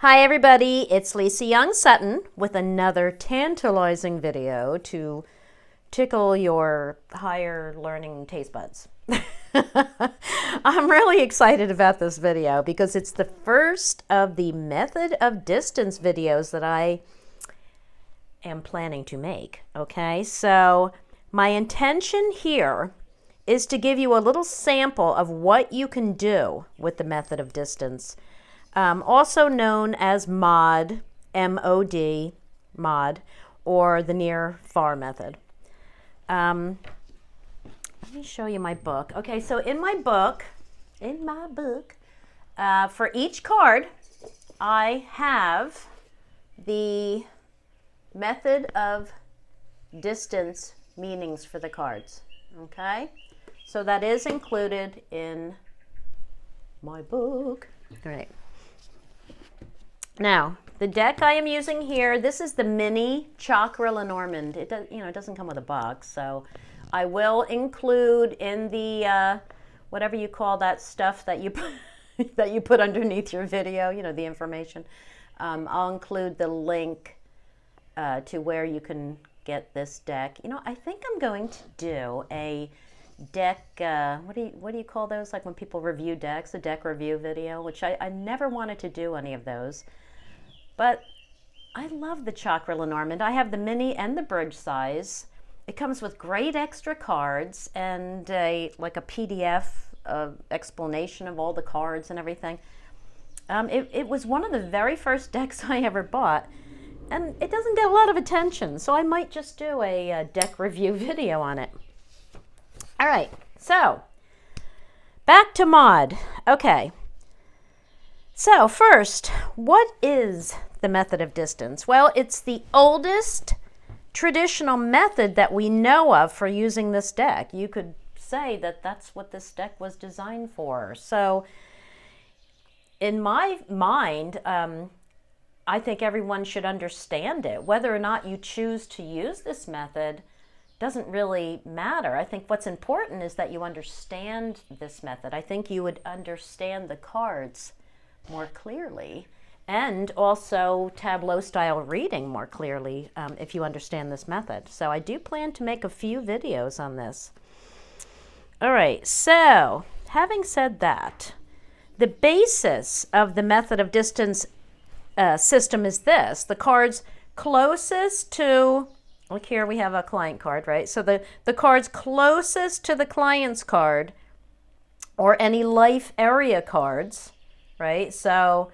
Hi everybody, it's Lisa Young Sutton with another tantalizing video to tickle your higher learning taste buds. I'm really excited about this video because it's the first of the method of distance videos that I am planning to make. Okay, so my intention here is to give you a little sample of what you can do with the method of distance. Also known as MOD, M-O-D, MOD, or the near-far method. Let me show you my book. Okay, so in my book, for each card, I have the method of distance meanings for the cards. Okay, so that is included in my book. All right. Now, the deck I am using here, this is the mini Chakra Lenormand. It does, it doesn't come with a box, so I will include in the whatever you call that stuff that you that you put underneath your video, the information. I'll include the link to where you can get this deck. I think I'm going to do a deck, what do you call those? Like when people review decks, a deck review video, which I never wanted to do any of those. But I love the Chakra Lenormand. I have the mini and the bridge size. It comes with great extra cards and like a PDF explanation of all the cards and everything. It was one of the very first decks I ever bought, and it doesn't get a lot of attention, so I might just do a deck review video on it. All right, so back to MOD. Okay. So first, what is the method of distance? Well, it's the oldest traditional method that we know of for using this deck. You could say that that's what this deck was designed for. So in my mind, I think everyone should understand it. Whether or not you choose to use this method doesn't really matter. I think what's important is that you understand this method. I think you would understand the cards more clearly, and also tableau style reading more clearly if you understand this method. So I do plan to make a few videos on this. All right, so having said that, the basis of the method of distance system is this. The cards closest to, like here we have a client card, right? So the cards closest to the client's card, or any life area cards, right? So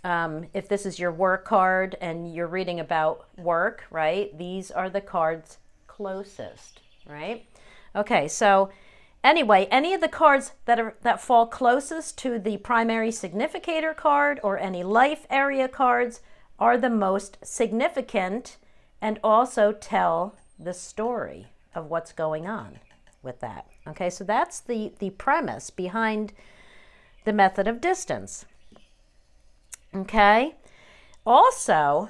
if this is your work card and you're reading about work, right? These are the cards closest, right? Okay, so anyway, any of the cards that fall closest to the primary significator card or any life area cards are the most significant and also tell the story of what's going on with that. Okay, so that's the premise behind the method of distance. Okay, also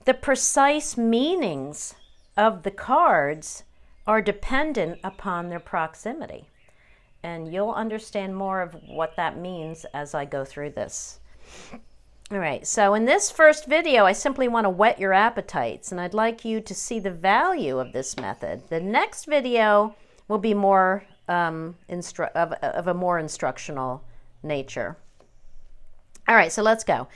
the precise meanings of the cards are dependent upon their proximity, and you'll understand more of what that means as I go through this. All right, so in this first video, I simply want to whet your appetites, and I'd like you to see the value of this method. The next video will be more of a more instructional nature. All right, so let's go.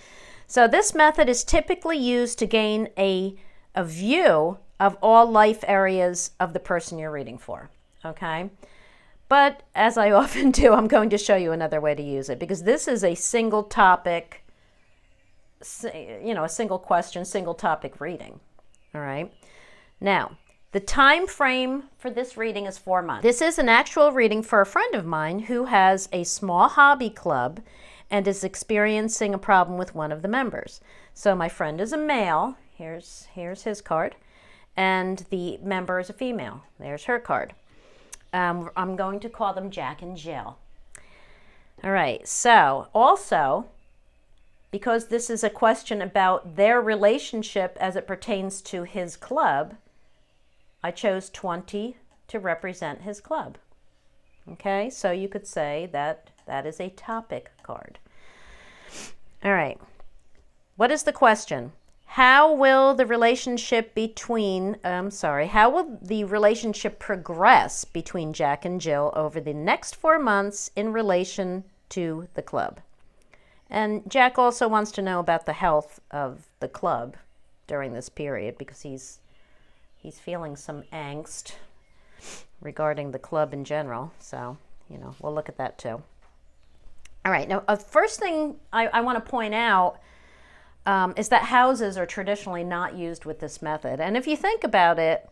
So this method is typically used to gain a view of all life areas of the person you're reading for, okay? But as I often do, I'm going to show you another way to use it, because this is a single topic, a single question, single topic reading, all right? Now, the time frame for this reading is 4 months. This is an actual reading for a friend of mine who has a small hobby club and is experiencing a problem with one of the members. So my friend is a male, here's his card, and the member is a female, there's her card. I'm going to call them Jack and Jill. All right, so also, because this is a question about their relationship as it pertains to his club, I chose 20 to represent his club. Okay, so you could say that that is a topic card. All right. what is the question? How will the relationship how will the relationship progress between Jack and Jill over the next 4 months in relation to the club? And Jack also wants to know about the health of the club during this period because he's feeling some angst regarding the club in general. So, we'll look at that too. All right, now, first thing I want to point out is that houses are traditionally not used with this method. And if you think about it,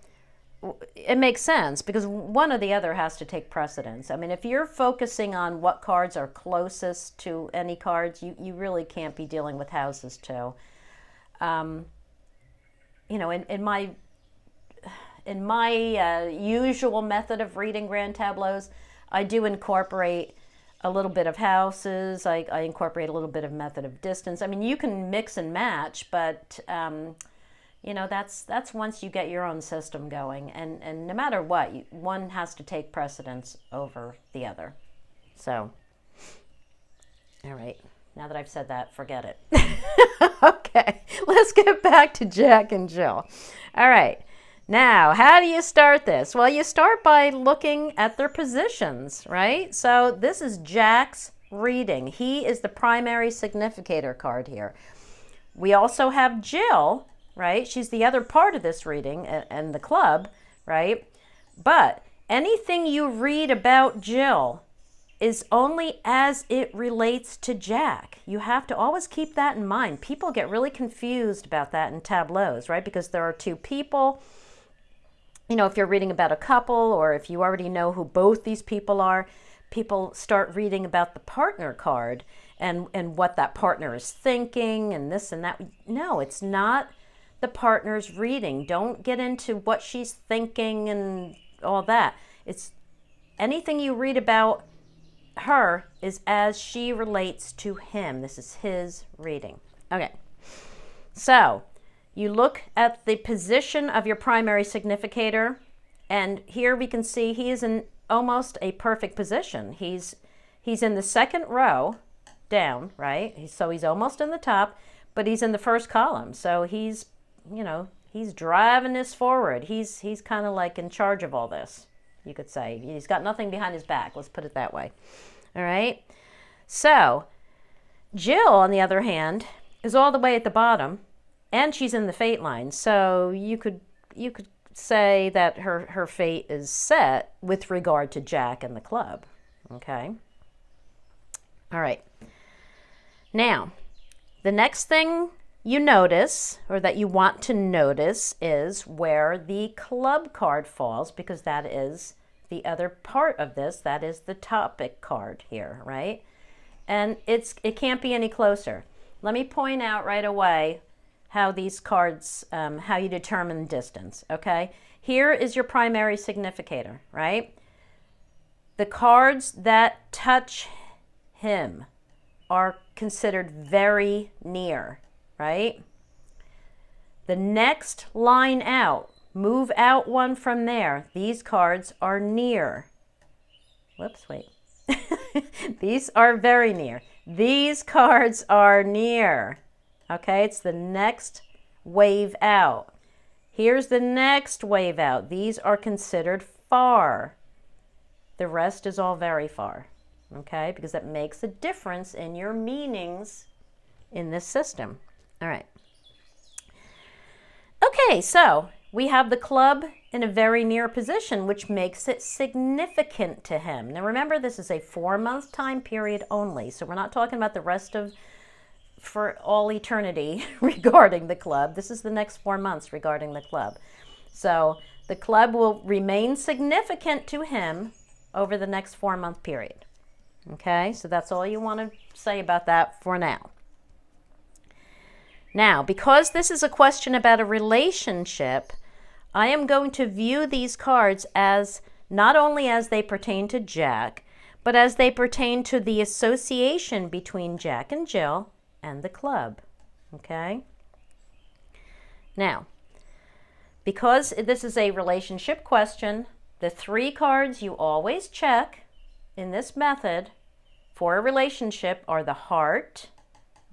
it makes sense because one or the other has to take precedence. I mean, if you're focusing on what cards are closest to any cards, you really can't be dealing with houses too. In my usual method of reading grand tableaus, I do incorporate a little bit of houses. I incorporate a little bit of method of distance. I mean, you can mix and match, but that's once you get your own system going. And no matter what, one has to take precedence over the other. So, all right. Now that I've said that, forget it. Okay, let's get back to Jack and Jill. All right. Now, how do you start this? Well, you start by looking at their positions, right? So this is Jack's reading. He is the primary significator card here. We also have Jill, right? She's the other part of this reading and the club, right? But anything you read about Jill is only as it relates to Jack. You have to always keep that in mind. People get really confused about that in tableaus, right? Because there are two people. If you're reading about a couple or if you already know who both these people are, people start reading about the partner card and what that partner is thinking and this and that. No, it's not the partner's reading. Don't get into what she's thinking and all that. It's anything you read about her is as she relates to him. This is his reading. Okay, so you look at the position of your primary significator, and here we can see he is in almost a perfect position. He's in the second row down, right? So he's almost in the top, but he's in the first column. So he's driving this forward. He's kind of like in charge of all this, you could say. He's got nothing behind his back, let's put it that way. All right? So Jill, on the other hand, is all the way at the bottom, and she's in the fate line. So you could say that her fate is set with regard to Jack and the club. Okay? All right. Now, the next thing you notice, or that you want to notice, is where the club card falls, because that is the other part of this. That is the topic card here, right? And it can't be any closer. Let me point out right away how these cards, how you determine distance, okay? Here is your primary significator, right? The cards that touch him are considered very near, right? The next line out, move out one from there. These cards are near. Whoops, wait. These are very near. These cards are near. Okay, it's the next wave out. Here's the next wave out. These are considered far. The rest is all very far. Okay, because that makes a difference in your meanings in this system. All right. Okay, so we have the club in a very near position, which makes it significant to him. Now remember, this is a 4-month time period only, so we're not talking about the rest of for all eternity regarding the club. This is the next 4 months regarding the club. So the club will remain significant to him over the next 4-month period. Okay, so that's all you want to say about that for now. Now, because this is a question about a relationship, I am going to view these cards as not only as they pertain to Jack, but as they pertain to the association between Jack and Jill and the club. Okay? Now, because this is a relationship question, the 3 cards you always check in this method for a relationship are the heart,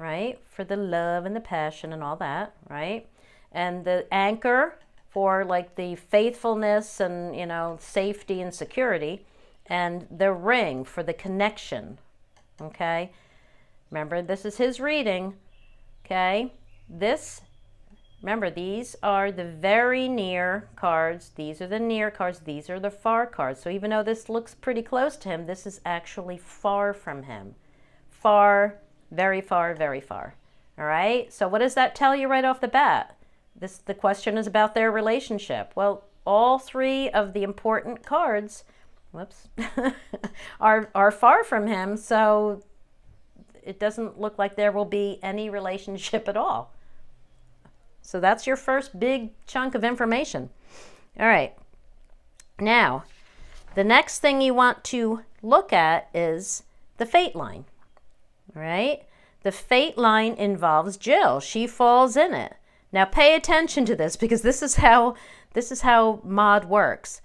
right? For the love and the passion and all that, right? And the anchor for like the faithfulness and, you know, safety and security. And the ring for the connection, okay? Remember, this is his reading, okay? Remember, these are the very near cards. These are the near cards. These are the far cards. So even though this looks pretty close to him, this is actually far from him. Far, very far, very far. All right? So what does that tell you right off the bat? The question is about their relationship. Well, all three of the important cards, whoops, are far from him, so it doesn't look like there will be any relationship at all. So that's your first big chunk of information. All right. Now, the next thing you want to look at is the fate line. All right? The fate line involves Jill. She falls in it. Now pay attention to this because this is how mod works.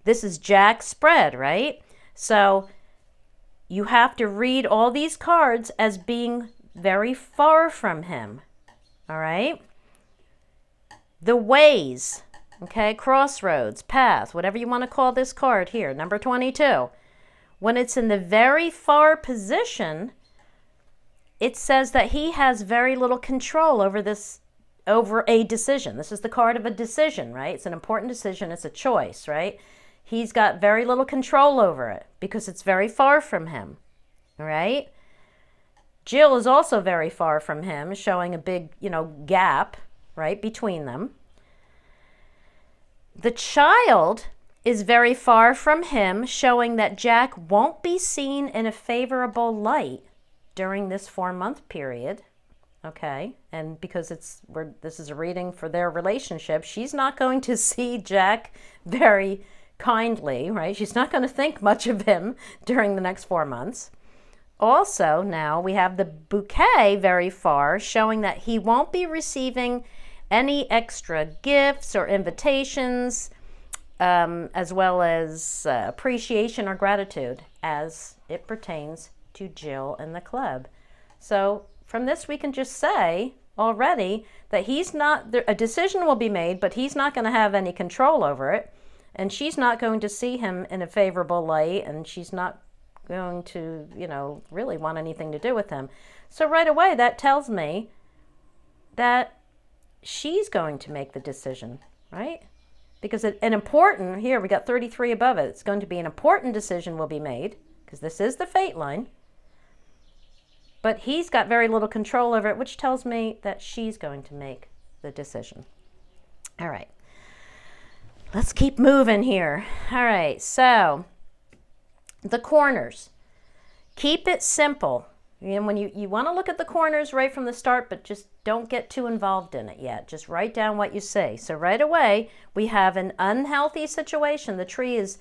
This is Jack's spread, right? So you have to read all these cards as being very far from him. All right? The ways, okay, crossroads, path, whatever you want to call this card here, number 22. When it's in the very far position, it says that he has very little control over a decision. This is the card of a decision, right? It's an important decision. It's a choice, right? He's got very little control over it because it's very far from him, all right? Jill is also very far from him, showing a big, gap, right, between them. The child is very far from him, showing that Jack won't be seen in a favorable light during this 4-month period. Okay, and because this is a reading for their relationship, she's not going to see Jack very kindly, right? She's not going to think much of him during the next 4 months. Also, now we have the bouquet very far, showing that he won't be receiving any extra gifts or invitations, as well as appreciation or gratitude as it pertains to Jill and the club. So from this, we can just say already that a decision will be made, but he's not going to have any control over it. And she's not going to see him in a favorable light, and she's not going to, really want anything to do with him. So right away, that tells me that she's going to make the decision, right? Because here we got 33 above it. It's going to be an important decision will be made, because this is the fate line. But he's got very little control over it, which tells me that she's going to make the decision. All right. Let's keep moving here. All right, so the corners. Keep it simple. When you want to look at the corners right from the start, but just don't get too involved in it yet. Just write down what you say. So right away, we have an unhealthy situation. The tree is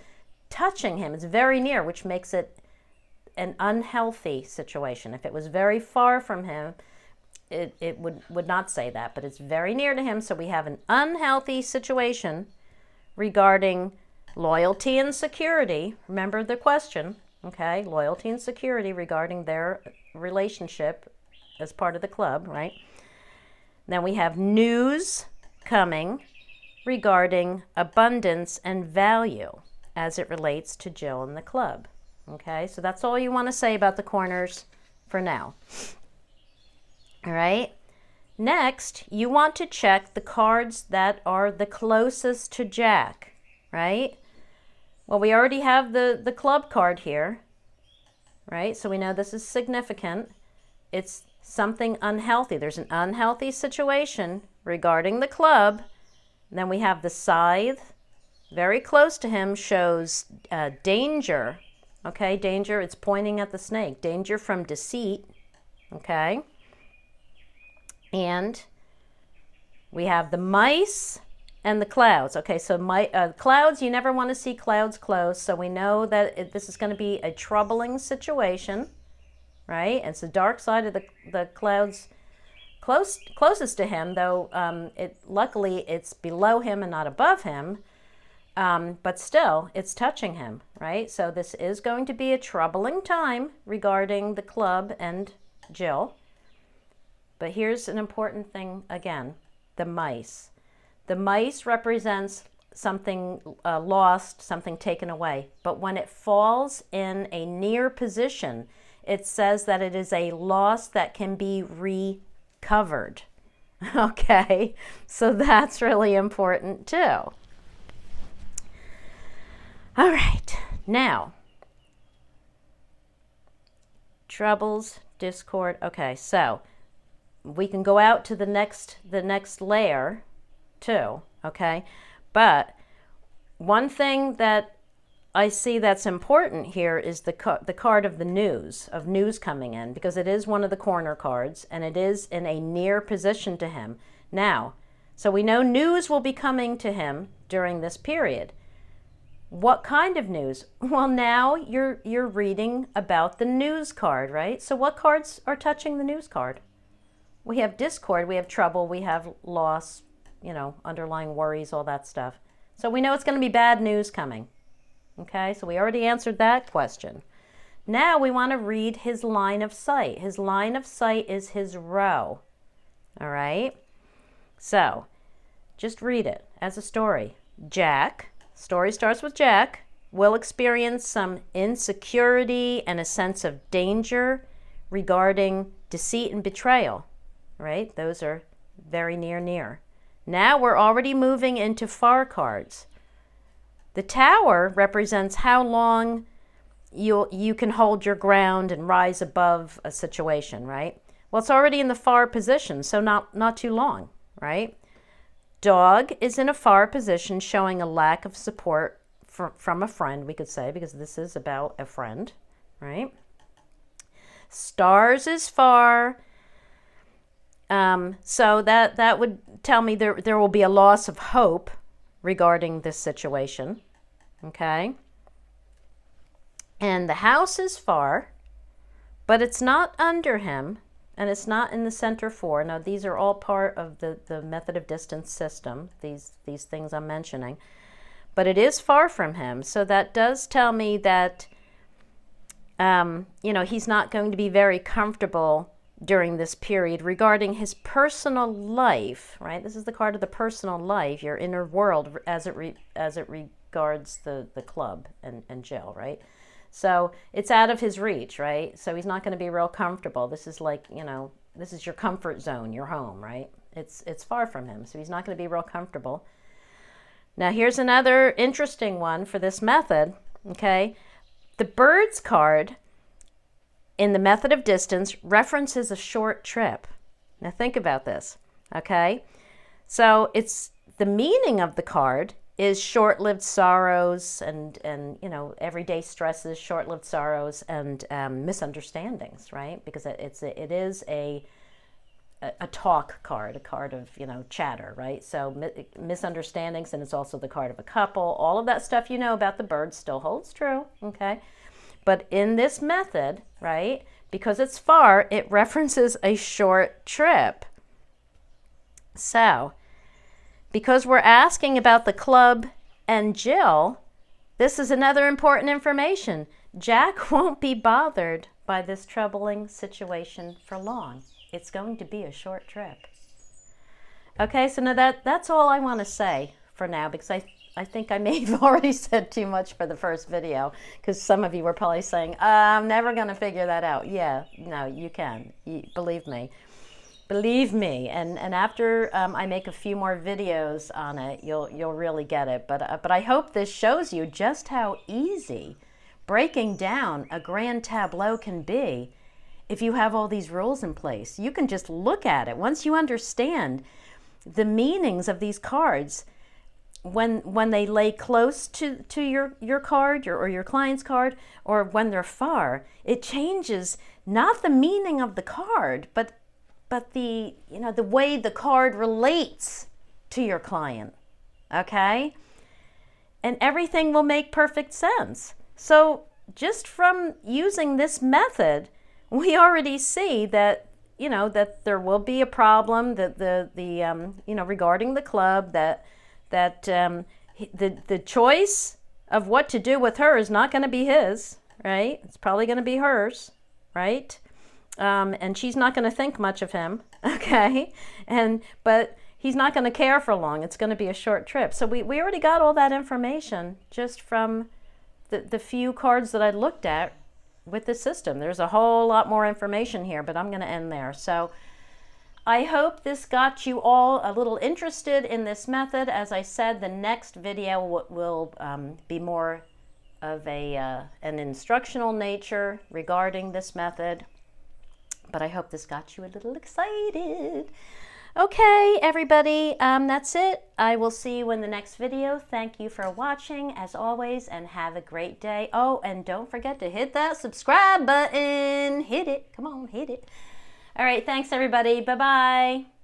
touching him. It's very near, which makes it an unhealthy situation. If it was very far from him, it would not say that, but it's very near to him. So we have an unhealthy situation regarding loyalty and security. Remember the question, okay? Loyalty and security regarding their relationship as part of the club, right? Then we have news coming regarding abundance and value as it relates to Jill and the club. Okay, so that's all you want to say about the corners for now. All right. Next, you want to check the cards that are the closest to Jack, right? Well, we already have the club card here, right? So we know this is significant. It's something unhealthy. There's an unhealthy situation regarding the club. Then we have the scythe. Very close to him shows danger. Okay, danger, it's pointing at the snake. Danger from deceit, okay? And we have the mice and the clouds. Okay, so clouds, you never want to see clouds close, so we know that this is going to be a troubling situation, right? And it's the dark side of the clouds closest to him, though luckily it's below him and not above him. But still, it's touching him, right? So this is going to be a troubling time regarding the club and Jill. But here's an important thing again, the mice. The mice represents something lost, something taken away. But when it falls in a near position, it says that it is a loss that can be recovered. Okay, so that's really important too. All right, now, troubles, discord. Okay, so we can go out to the next layer too, okay? But one thing that I see that's important here is the card of the news, of news coming in, because it is one of the corner cards and it is in a near position to him. Now, so we know news will be coming to him during this period. What kind of news? Well, now you're reading about the news card, right? So what cards are touching the news card? We have discord, we have trouble, we have loss, you know, underlying worries, all that stuff. So we know it's going to be bad news coming. Okay, so we already answered that question. Now we want to read his line of sight. His line of sight is his row. All right, so just read it as a story. Jack, story starts with Jack, will experience some insecurity and a sense of danger regarding deceit and betrayal. Right, those are very near. Now we're already moving into far cards. The Tower represents how long you can hold your ground and rise above a situation, right? Well, it's already in the far position, so not too long, right? Dog is in a far position, showing a lack of support from a friend, we could say, because this is about a friend, right? Stars is far. So that would tell me there will be a loss of hope regarding this situation, okay? And the House is far, but it's not under him, and it's not in the center 4. Now, these are all part of the method of distance system, these things I'm mentioning. But it is far from him, so that does tell me that, you know, he's not going to be very comfortable during this period regarding his personal life, right? This is the card of the personal life, your inner world as it regards the club and Jill, right? So it's out of his reach, right? So he's not going to be real comfortable. This is like, you know, this is your comfort zone, your home, right? It's far from him, so he's not going to be real comfortable. Now here's another interesting one for this method, okay? The Birds card in the method of distance references a short trip. Now think about this, okay? So it's the meaning of the card is short-lived sorrows and you know, everyday stresses, short-lived sorrows and misunderstandings, right? Because it is a talk card, a card of, you know, chatter, right? So misunderstandings, and it's also the card of a couple. All of that stuff you know about the Birds still holds true, okay? But in this method, right, because it's far, it references a short trip. So, because we're asking about the club and Jill, this is another important information. Jack won't be bothered by this troubling situation for long. It's going to be a short trip. Okay, so now that's all I want to say for now, because I think I may have already said too much for the first video, because some of you were probably saying, I'm never going to figure that out. Yeah, no, you can. Believe me. Believe me. And after I make a few more videos on it, you'll really get it. But I hope this shows you just how easy breaking down a grand tableau can be if you have all these rules in place. You can just look at it. Once you understand the meanings of these cards, when they lay close to your card or your client's card, or when they're far, it changes not the meaning of the card, but the, you know, the way the card relates to your client. Okay? And everything will make perfect sense. So just from using this method, we already see that, you know, that there will be a problem, that the you know, regarding the club, that the choice of what to do with her is not going to be his, right? It's probably going to be hers, right? and she's not going to think much of him, okay? But he's not going to care for long. It's going to be a short trip. So we already got all that information just from the few cards that I looked at with the system. There's a whole lot more information here, but I'm going to end there. So I hope this got you all a little interested in this method. As I said, the next video will be more of an instructional nature regarding this method. But I hope this got you a little excited. Okay, everybody, that's it. I will see you in the next video. Thank you for watching, as always, and have a great day. Oh, and don't forget to hit that subscribe button. Hit it. Come on, hit it. All right, thanks, everybody. Bye-bye.